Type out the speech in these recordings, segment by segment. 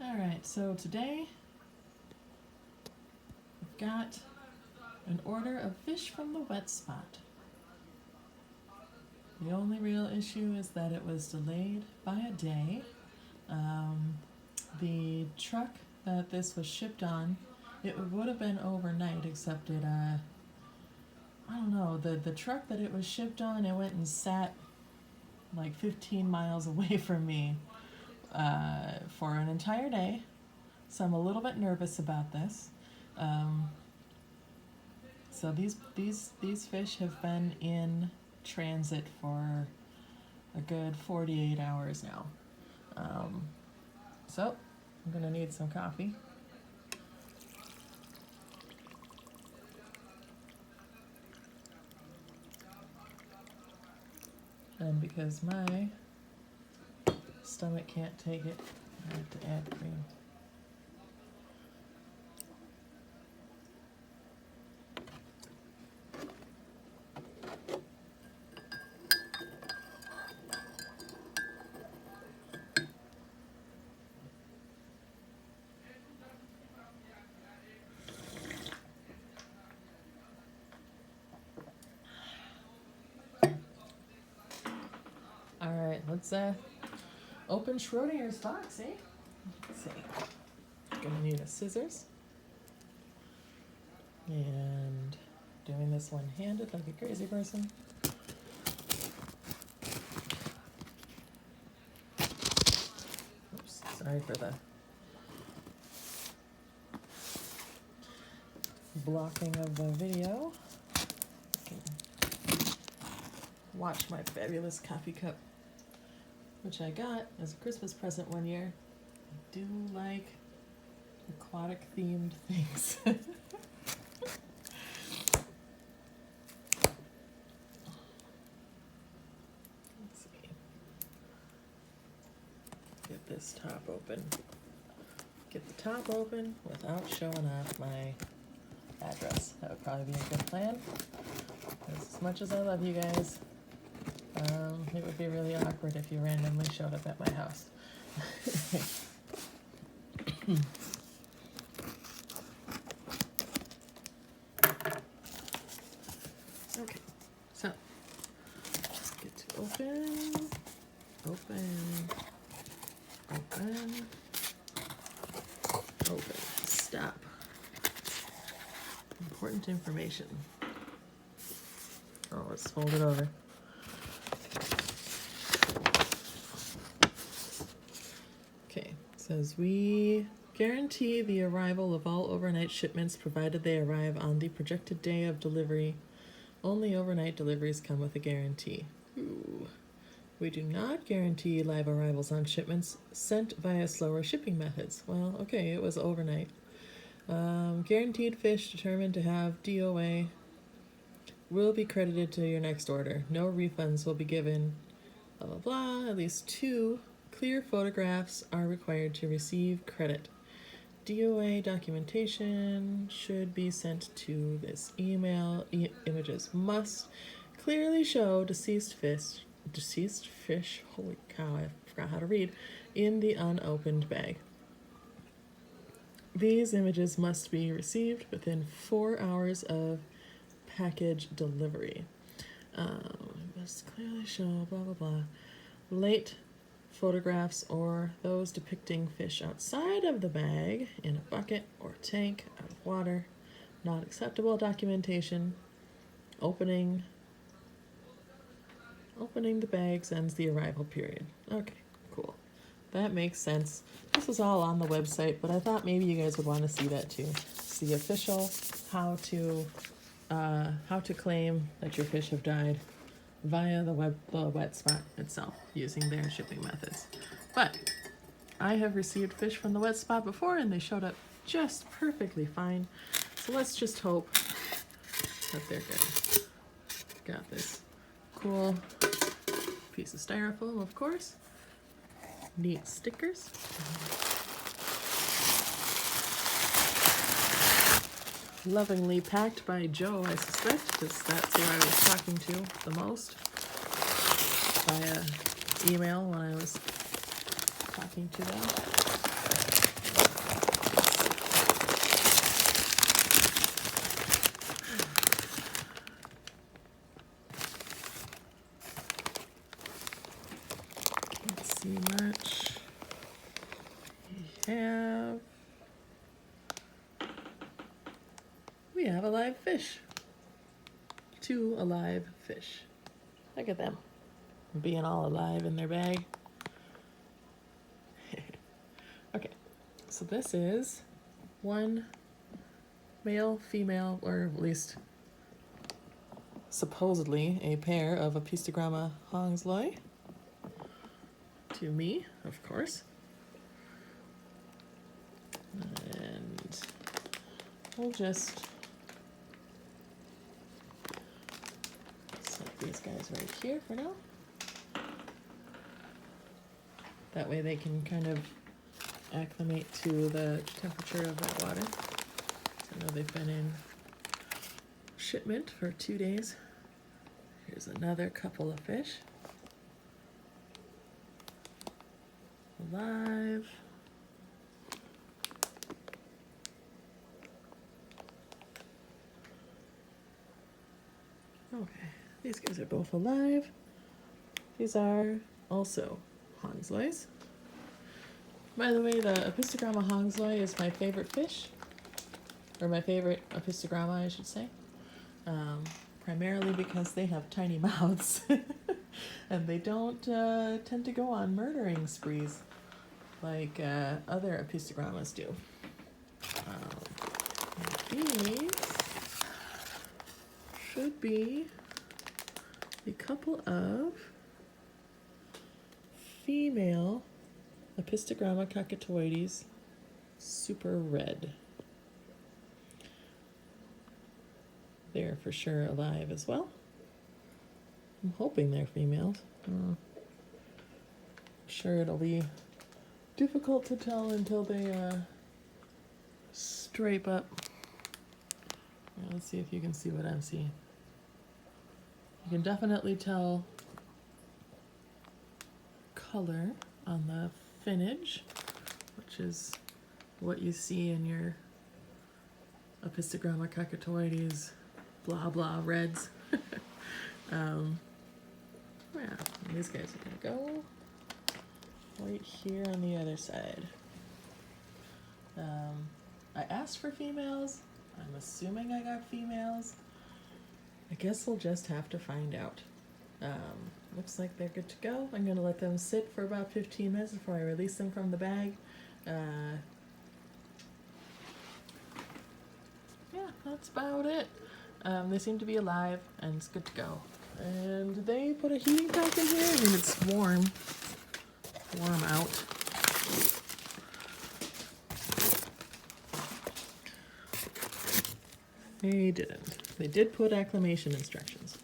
Alright, so today we've got an order of fish from the WetSpot. The only real issue is that it was delayed by a day. The truck that this was shipped on, it would have been overnight, except it, I don't know, the truck that it was shipped on, it went and sat like 15 miles away from me for an entire day. So I'm a little bit nervous about this. So these fish have been in transit for a good 48 hours now. So I'm gonna need some coffee. And because my stomach can't take it, I have to add cream. Alright, let's open Schrodinger's box, eh? Let's see. Gonna need a scissors. And doing this one-handed like a crazy person. Oops, sorry for the blocking of the video. You can watch my fabulous coffee cup, which I got as a Christmas present one year. I do like aquatic themed things. Let's see. Get this top open. Get the top open without showing off my address. That would probably be a good plan. As much as I love you guys, it would be really awkward if you randomly showed up at my house. Okay, so get to open, stop. Important information. Oh, let's fold it over. Okay, it says we guarantee the arrival of all overnight shipments provided they arrive on the projected day of delivery. Only overnight deliveries come with a guarantee. Ooh. We do not guarantee live arrivals on shipments sent via slower shipping methods. Well, okay, it was overnight. Guaranteed fish determined to have DOA will be credited to your next order. No refunds will be given. Blah, blah, blah. At least 2 clear photographs are required to receive credit. DOA documentation should be sent to this email. Images must clearly show deceased fish, holy cow, I forgot how to read, in the unopened bag. These images must be received within 4 hours of package delivery. Must clearly show blah blah blah. Late photographs or those depicting fish outside of the bag in a bucket or tank out of water. Not acceptable documentation. Opening the bags ends the arrival period. Okay, cool. That makes sense. This is all on the website, but I thought maybe you guys would want to see that too. It's the official how to claim that your fish have died via the WetSpot itself using their shipping methods. But I have received fish from the WetSpot before and they showed up just perfectly fine. So let's just hope that they're good. Got this cool piece of styrofoam, of course. Neat stickers. Lovingly packed by Joe, I suspect, because that's who I was talking to the most via email when I was talking to them. have a live fish. 2 alive fish. Look at them being all alive in their bag. Okay, so this is 1 male, female, or at least supposedly a pair of Apistogramma Hongsloi. To me, of course. And we'll just set these guys right here for now. That way they can kind of acclimate to the temperature of that water. So I know they've been in shipment for 2 days. Here's another couple of fish. Alive. Okay, these guys are both alive. These are also Hongslois. By the way, the Apistogramma Hongsloi is my favorite fish, or my favorite Apistogramma, I should say. Primarily because they have tiny mouths and they don't tend to go on murdering sprees like other Apistogrammas do. These should be a couple of female Apistogramma cacatuoides, super red. They're for sure alive as well. I'm hoping they're females. I'm sure it'll be difficult to tell until they stripe up. Let's see if you can see what I'm seeing. You can definitely tell color on the finnage, which is what you see in your Apistogramma cacatuoides blah blah reds. Yeah, these guys are gonna go right here on the other side. I asked for females. I'm assuming I got females. I guess we'll just have to find out. Looks like they're good to go. I'm gonna let them sit for about 15 minutes before I release them from the bag. Yeah, that's about it. They seem to be alive and it's good to go. And they put a heating pack in here. I mean, it's warm out. They didn't. They did put acclimation instructions.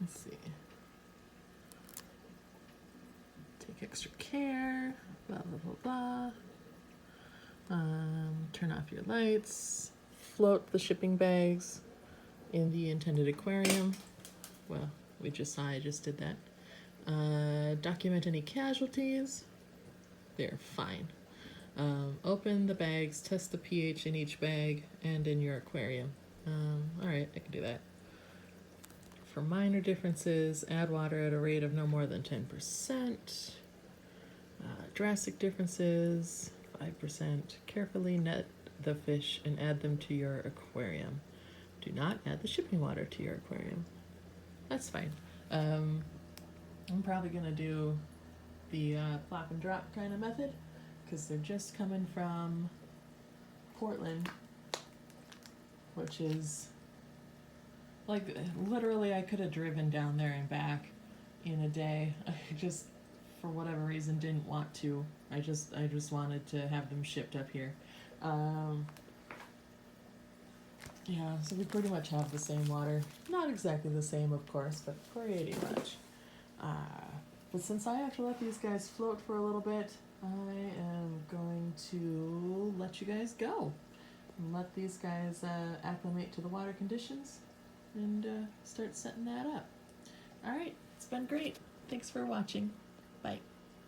Let's see. Take extra care. Blah, blah, blah, blah. Turn off your lights. Float the shipping bags in the intended aquarium. Well, I just did that. Document any casualties. They're fine. Open the bags, test the pH in each bag and in your aquarium. Alright, I can do that. For minor differences, add water at a rate of no more than 10%. Drastic differences, 5%. Carefully net the fish and add them to your aquarium. Do not add the shipping water to your aquarium. That's fine. I'm probably going to do the plop and drop kind of method, because they're just coming from Portland, which is like literally I could have driven down there and back in a day. I just, for whatever reason, didn't want to. I just wanted to have them shipped up here. Yeah, so we pretty much have the same water. Not exactly the same, of course, but pretty much. But since I have to let these guys float for a little bit, I am going to let you guys go and let these guys acclimate to the water conditions and start setting that up. All right, it's been great. Thanks for watching. Bye.